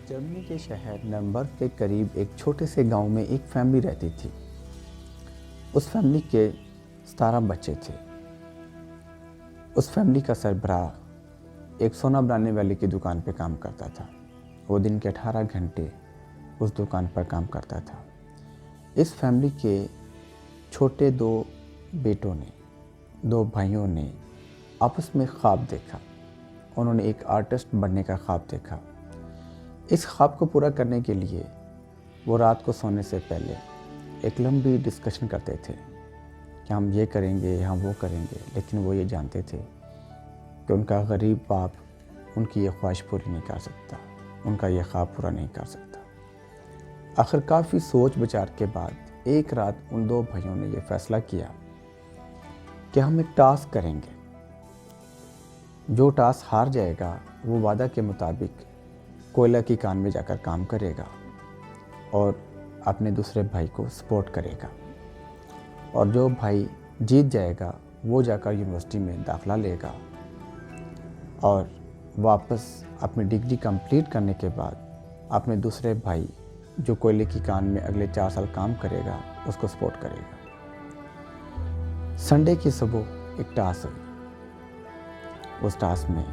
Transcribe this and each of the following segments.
Germany के शहर नर्मबर्ग के करीब एक छोटे से गांव में एक फैमिली रहती थी। उस फैमिली के 17 बच्चे थे। उस फैमिली का सरबराह एक सोना बनाने वाले की दुकान पर काम करता था। वो दिन के 18 घंटे उस दुकान पर काम करता था। इस फैमिली के छोटे 2 बेटों ने, 2 भाइयों ने आपस में ख्वाब देखा। उन्होंने एक आर्टिस्ट बनने का ख्वाब देखा। इस ख्वाब को पूरा करने के लिए वो रात को सोने से पहले एक लंबी डिस्कशन करते थे कि हम ये करेंगे, हम वो करेंगे। लेकिन वो ये जानते थे कि उनका गरीब बाप उनकी ये ख्वाहिश पूरी नहीं कर सकता, उनका ये ख्वाब पूरा नहीं कर सकता। आखिर काफ़ी सोच विचार के बाद एक रात उन 2 भाइयों ने ये फैसला किया कि हम एक टास्क करेंगे। जो टास्क हार जाएगा वो वादा के मुताबिक कोयला की कान में जाकर काम करेगा और अपने दूसरे भाई को सपोर्ट करेगा, और जो भाई जीत जाएगा वो जाकर यूनिवर्सिटी में दाखिला लेगा और वापस अपनी डिग्री कंप्लीट करने के बाद अपने दूसरे भाई जो कोयले की कान में अगले 4 साल काम करेगा उसको सपोर्ट करेगा। संडे की सुबह एक टास्क हुई। उस टास्क में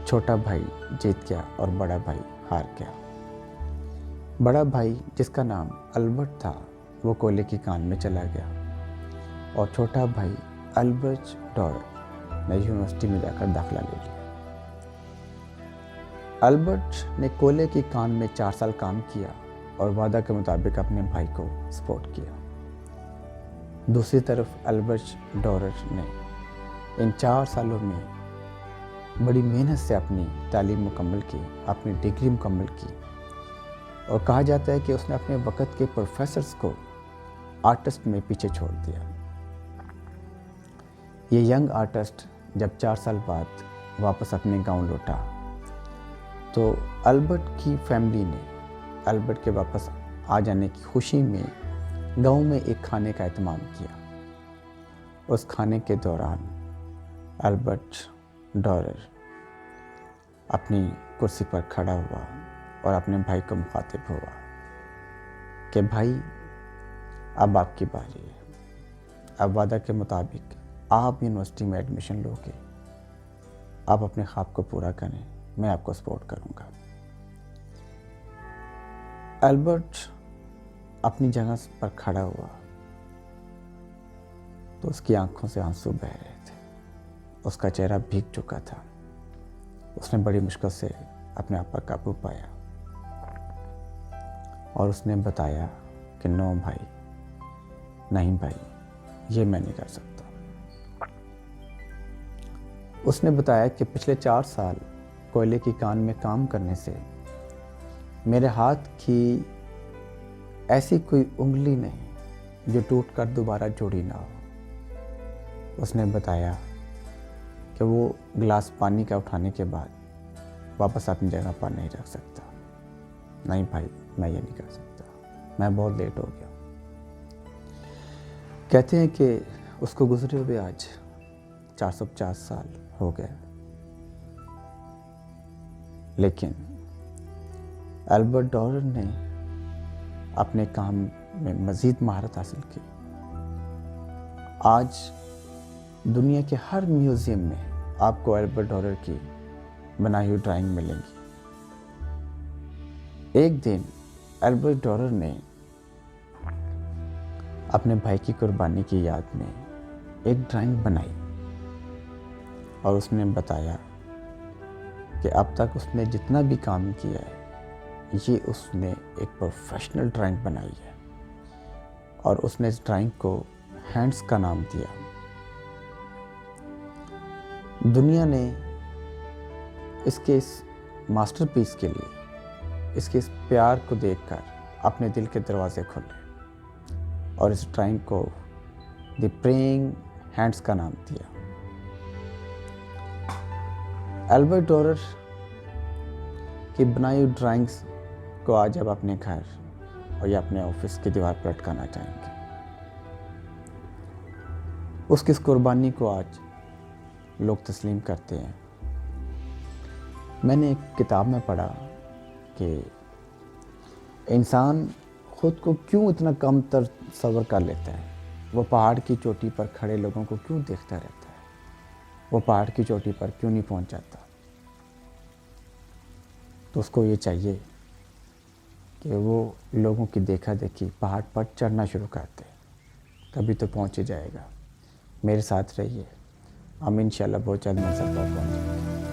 छोटा भाई जीत गया और बड़ा भाई हार गया। बड़ा भाई, जिसका नाम अल्बर्ट था, वो कोयले की कान में चला गया और छोटा भाई अल्बर्ट डॉरर ने यूनिवर्सिटी में जाकर दाखिला ले लिया। अल्बर्ट ने कोयले की कान में 4 साल काम किया और वादा के मुताबिक अपने भाई को सपोर्ट किया। दूसरी तरफ अल्बर्ट डॉरर ने इन 4 सालों में बड़ी मेहनत से अपनी तालीम मुकम्मल की, अपनी डिग्री मुकम्मल की, और कहा जाता है कि उसने अपने वक़्त के प्रोफेसर्स को आर्टिस्ट में पीछे छोड़ दिया। ये यंग आर्टिस्ट जब 4 साल बाद वापस अपने गांव लौटा तो अल्बर्ट की फैमिली ने अल्बर्ट के वापस आ जाने की खुशी में गांव में एक खाने का एहतमाम किया। उस खाने के दौरान अल्बर्ट डॉरर अपनी कुर्सी पर खड़ा हुआ और अपने भाई को मुखातिब हुआ कि भाई, अब आपकी बारी है। अब वादा के मुताबिक आप यूनिवर्सिटी में एडमिशन लोगे। आप अपने ख्वाब को पूरा करें, मैं आपको सपोर्ट करूंगा। अल्बर्ट अपनी जगह पर खड़ा हुआ तो उसकी आंखों से आंसू बह रहे थे। उसका चेहरा भीग चुका था। उसने बड़ी मुश्किल से अपने आप पर काबू पाया और उसने बताया कि नो भाई, नहीं भाई, ये मैं नहीं कर सकता। उसने बताया कि पिछले 4 साल कोयले की कान में काम करने से मेरे हाथ की ऐसी कोई उंगली नहीं जो टूटकर दोबारा जोड़ी ना हो। उसने बताया कि वो गिलास पानी का उठाने के बाद वापस अपनी जगह पर नहीं रख सकता। नहीं भाई, मैं ये नहीं कर सकता, मैं बहुत लेट हो गया। कहते हैं कि उसको गुजरे हुए आज 450 साल हो गए, लेकिन अल्बर्ट डॉरर ने अपने काम में मज़ीद महारत हासिल की। आज दुनिया के हर म्यूज़ियम में आपको अल्बर्ट डॉरर की बनाई हुई ड्राइंग मिलेंगी। एक दिन अल्बर्ट डॉरर ने अपने भाई की कुर्बानी की याद में एक ड्राइंग बनाई और उसने बताया कि अब तक उसने जितना भी काम किया है, ये उसने एक प्रोफेशनल ड्राइंग बनाई है और उसने इस ड्राइंग को हैंड्स का नाम दिया। दुनिया ने इसके इस मास्टरपीस के लिए, इसके इस प्यार को देखकर अपने दिल के दरवाजे खोले और इस ड्राइंग को द प्रेइंग हैंड्स का नाम दिया। अल्बर्ट डॉरर की बनाई हुई ड्राइंग्स को आज आप अपने घर और या अपने ऑफिस की दीवार पर लटकाना चाहेंगे। उसकी इस कुर्बानी को आज लोग तस्लीम करते हैं। मैंने एक किताब में पढ़ा कि इंसान खुद को क्यों इतना कम तस्वर कर लेता है? वो पहाड़ की चोटी पर खड़े लोगों को क्यों देखता रहता है? वो पहाड़ की चोटी पर क्यों नहीं पहुंच जाता? तो उसको ये चाहिए कि वो लोगों की देखा देखी पहाड़ पर चढ़ना शुरू कर दे, कभी तो पहुंच ही जाएगा। मेरे साथ रहिए, हम इंशाल्लाह बहुत जल्द मंजिल पर पहुंचेंगे।